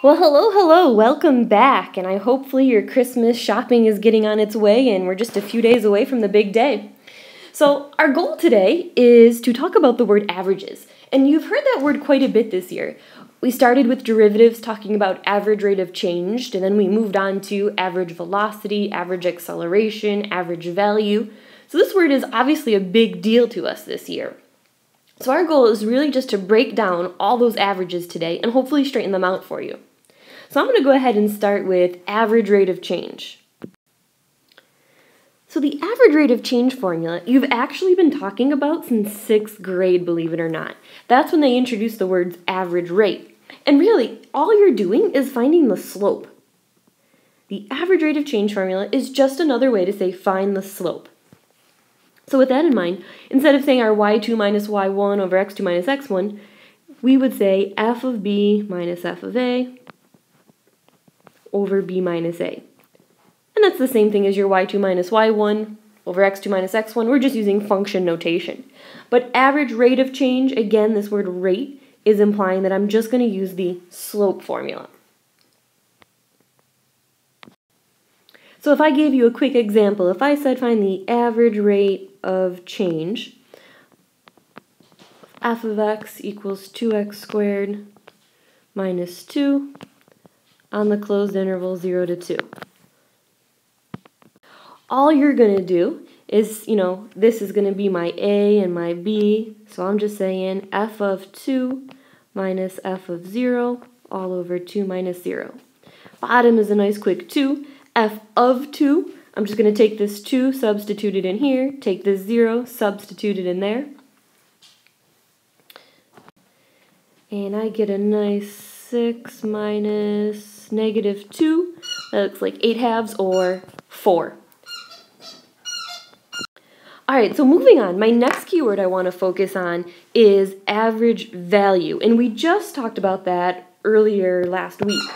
Well, hello, welcome back, and hopefully your Christmas shopping is getting on its way, and we're just a few days away from the big day. So our goal today is to talk about the word averages, and you've heard that word quite a bit this year. We started with derivatives talking about average rate of change, and then we moved on to average velocity, average acceleration, average value. So this word is obviously a big deal to us this year. So our goal is really just to break down all those averages today and hopefully straighten them out for you. So I'm going to go ahead and start with average rate of change. So the average rate of change formula you've actually been talking about since 6th grade, believe it or not. That's when they introduced the words average rate. And really, all you're doing is finding the slope. The average rate of change formula is just another way to say find the slope. So with that in mind, instead of saying our y2 minus y1 over x2 minus x1, we would say f of b minus f of a over b minus a. And that's the same thing as your y2 minus y1 over x2 minus x1. We're just using function notation. But average rate of change, again, this word rate is implying that I'm just going to use the slope formula. So if I gave you a quick example, if I said find the average rate of change, f of x equals 2x squared minus 2 on the closed interval 0 to 2. All you're going to do is, this is going to be my a and my b, so I'm just saying f of 2 minus f of 0 all over 2 minus 0. Bottom is a nice quick 2. F of 2, I'm just going to take this 2, substitute it in here, take this 0, substitute it in there. And I get a nice 6 minus negative 2. That looks like 8/2 or 4. Alright, so moving on, my next keyword I want to focus on is average value. And we just talked about that earlier last week.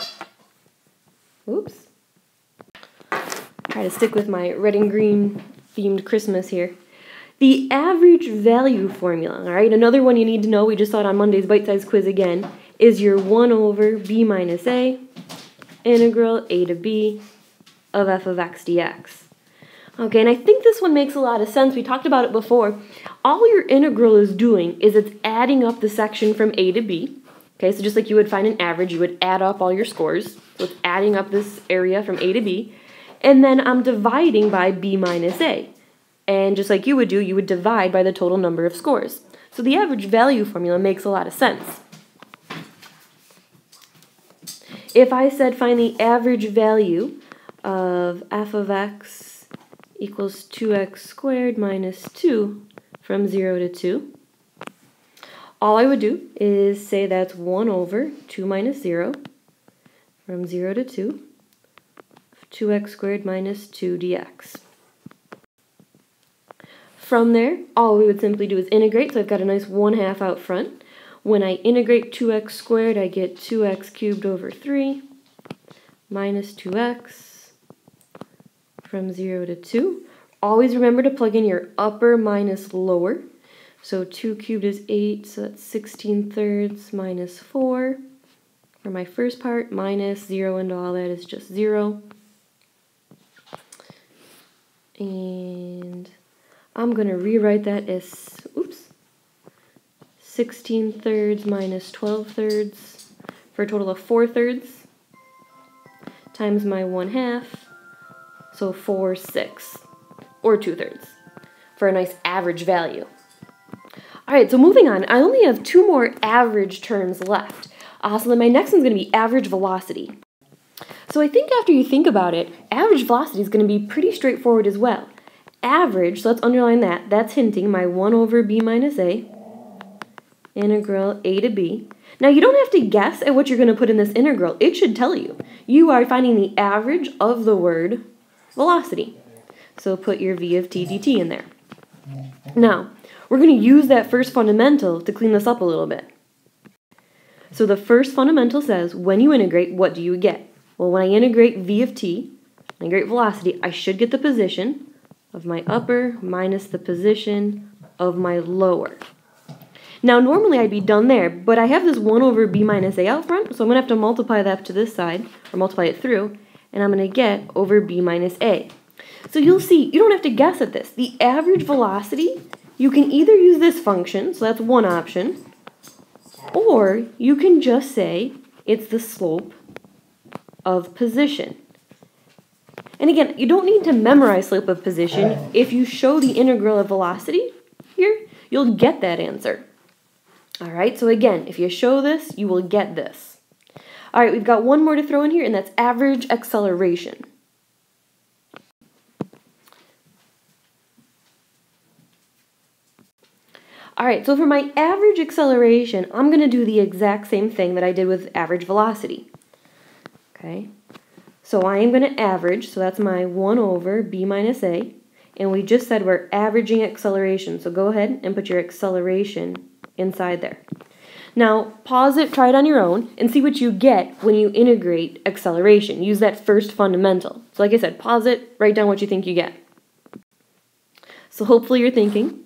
Oops. Try to stick with my red and green themed Christmas here. The average value formula, alright, another one you need to know, we just saw it on Monday's bite-sized quiz again, is your 1 over b minus a integral a to b of f of x dx. Okay, and I think this one makes a lot of sense. We talked about it before. All your integral is doing is it's adding up the section from a to b. Okay, so just like you would find an average, you would add up all your scores. So it's adding up this area from a to b. And then I'm dividing by b minus a. And just like you would do, you would divide by the total number of scores. So the average value formula makes a lot of sense. If I said find the average value of f of x equals 2x squared minus 2 from 0 to 2, all I would do is say that's 1 over 2 minus 0 from 0 to 2, 2x squared minus 2 dx. From there, all we would simply do is integrate, so I've got a nice 1/2 out front. When I integrate 2x squared, I get 2x cubed over 3 minus 2x from 0 to 2. Always remember to plug in your upper minus lower. So 2 cubed is 8, so that's 16/3 minus 4 for my first part, minus 0 into all that is just 0. And I'm going to rewrite that as, 16/3 minus 12/3 for a total of 4/3 times my 1/2, so 4/6, or 2/3 for a nice average value. Alright, so moving on, I only have 2 more average terms left. So then my next one's going to be average velocity. So I think after you think about it, average velocity is going to be pretty straightforward as well. Average, so let's underline that, that's hinting my 1 over b minus a, integral a to b. Now you don't have to guess at what you're going to put in this integral. It should tell you. You are finding the average of the word velocity. So put your v of t dt in there. Now, we're going to use that first fundamental to clean this up a little bit. So the first fundamental says, when you integrate, what do you get? Well, when I integrate v of t, integrate velocity, I should get the position of my upper minus the position of my lower. Now, normally I'd be done there, but I have this 1 over b minus a out front, so I'm going to have to multiply that to this side, or multiply it through, and I'm going to get over b minus a. So you'll see, you don't have to guess at this. The average velocity, you can either use this function, so that's one option, or you can just say it's the slope of position. And again, you don't need to memorize slope of position. If you show the integral of velocity here, you'll get that answer. All right, so again, if you show this, you will get this. All right, we've got one more to throw in here, and that's average acceleration. All right, so for my average acceleration, I'm going to do the exact same thing that I did with average velocity. Okay, so I am going to average, so that's my 1 over b minus a, and we just said we're averaging acceleration, so go ahead and put your acceleration inside there. Now, pause it, try it on your own, and see what you get when you integrate acceleration. Use that first fundamental. So like I said, pause it, write down what you think you get. So hopefully you're thinking,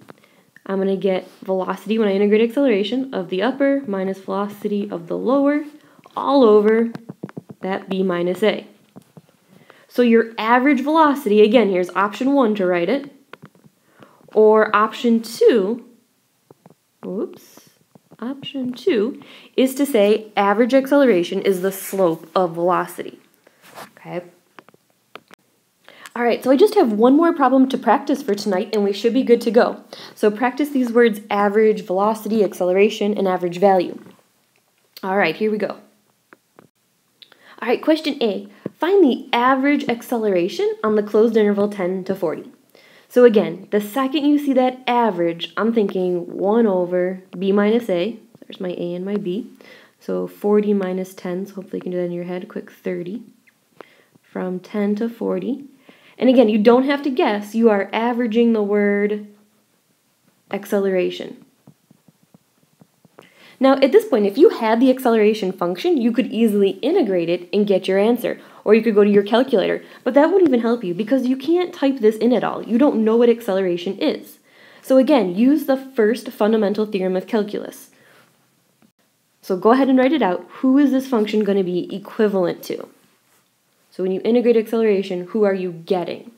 I'm going to get velocity when I integrate acceleration of the upper minus velocity of the lower, all over that b minus a. So your average velocity, again, here's option 1 to write it, or option 2, option 2 is to say average acceleration is the slope of velocity. Okay. All right, so I just have one more problem to practice for tonight, and we should be good to go. So practice these words: average velocity, acceleration, and average value. All right, here we go. All right, question A. Find the average acceleration on the closed interval 10 to 40. So again, the second you see that average, I'm thinking 1 over b minus a. There's my a and my b. So 40 minus 10, so hopefully you can do that in your head. Quick 30. From 10 to 40. And again, you don't have to guess. You are averaging the word acceleration. Now, at this point, if you had the acceleration function, you could easily integrate it and get your answer. Or you could go to your calculator. But that won't even help you because you can't type this in at all. You don't know what acceleration is. So again, use the first fundamental theorem of calculus. So go ahead and write it out. Who is this function going to be equivalent to? So when you integrate acceleration, who are you getting?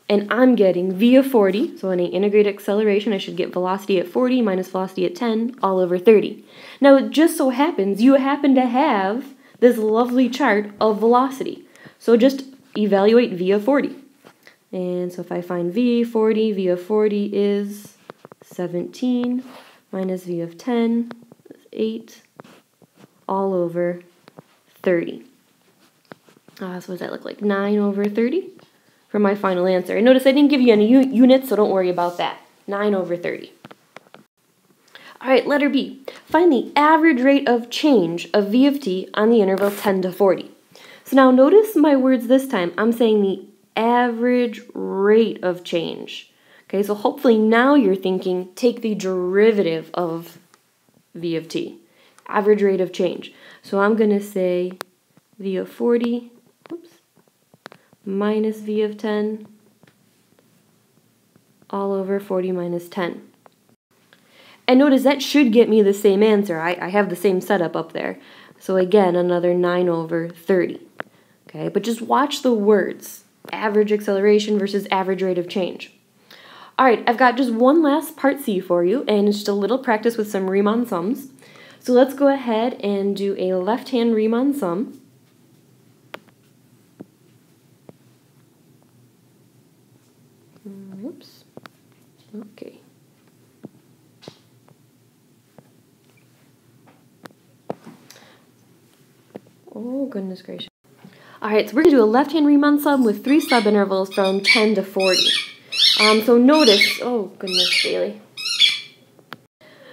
And I'm getting v of 40, so when I integrate acceleration, I should get velocity at 40 minus velocity at 10, all over 30. Now, it just so happens you happen to have this lovely chart of velocity. So just evaluate v of 40. And so if I find v of 40 is 17 minus v of 10 is 8, all over 30. So what does that look like? 9 over 30? For my final answer. And notice I didn't give you any units, so don't worry about that. 9 over 30. All right, letter B. Find the average rate of change of v of t on the interval 10 to 40. So now notice my words this time. I'm saying the average rate of change. Okay, so hopefully now you're thinking, take the derivative of v of t. Average rate of change. So I'm going to say v of 40, minus v of 10 all over 40 minus 10. And notice that should get me the same answer. I have the same setup up there. So again, another 9 over 30. Okay, but just watch the words. Average acceleration versus average rate of change. All right, I've got just one last part C for you, and it's just a little practice with some Riemann sums. So let's go ahead and do a left-hand Riemann sum. Oops. Okay. Oh, goodness gracious. All right, so we're going to do a left-hand Riemann sum with 3 subintervals from 10 to 40. So notice, oh, goodness, Bailey.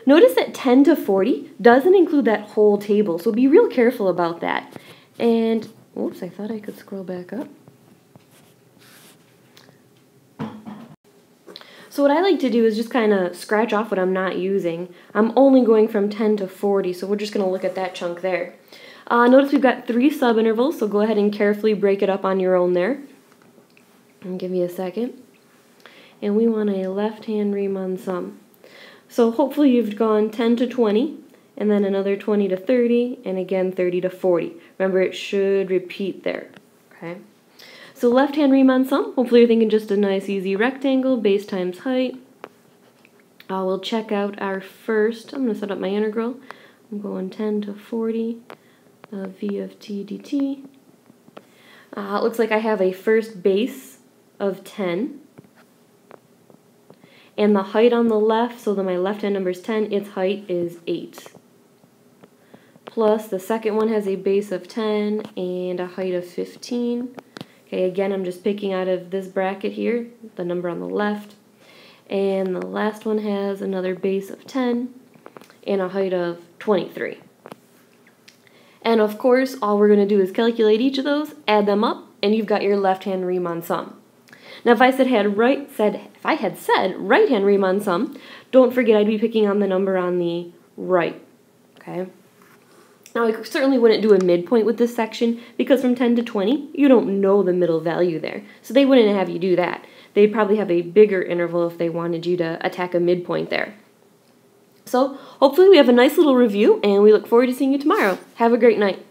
Notice that 10 to 40 doesn't include that whole table, so be real careful about that. And, oops, I thought I could scroll back up. So what I like to do is just kind of scratch off what I'm not using. I'm only going from 10 to 40, so we're just going to look at that chunk there. Notice we've got 3 subintervals, so go ahead and carefully break it up on your own there. I'll give you a second. And we want a left-hand Riemann sum. So hopefully you've gone 10 to 20, and then another 20 to 30, and again 30 to 40. Remember, it should repeat there. Okay. So left-hand Riemann sum, hopefully you're thinking just a nice easy rectangle, base times height. We'll check out our first, I'm going to set up my integral. I'm going 10 to 40, v of t dt. It looks like I have a first base of 10. And the height on the left, so that my left-hand number is 10, its height is 8. Plus the second one has a base of 10 and a height of 15. Okay, again, I'm just picking out of this bracket here, the number on the left. And the last one has another base of 10 and a height of 23. And of course, all we're going to do is calculate each of those, add them up, and you've got your left-hand Riemann sum. Now, if I had said right-hand Riemann sum, don't forget I'd be picking on the number on the right. Okay. Now, I certainly wouldn't do a midpoint with this section because from 10 to 20, you don't know the middle value there. So they wouldn't have you do that. They'd probably have a bigger interval if they wanted you to attack a midpoint there. So hopefully we have a nice little review, and we look forward to seeing you tomorrow. Have a great night.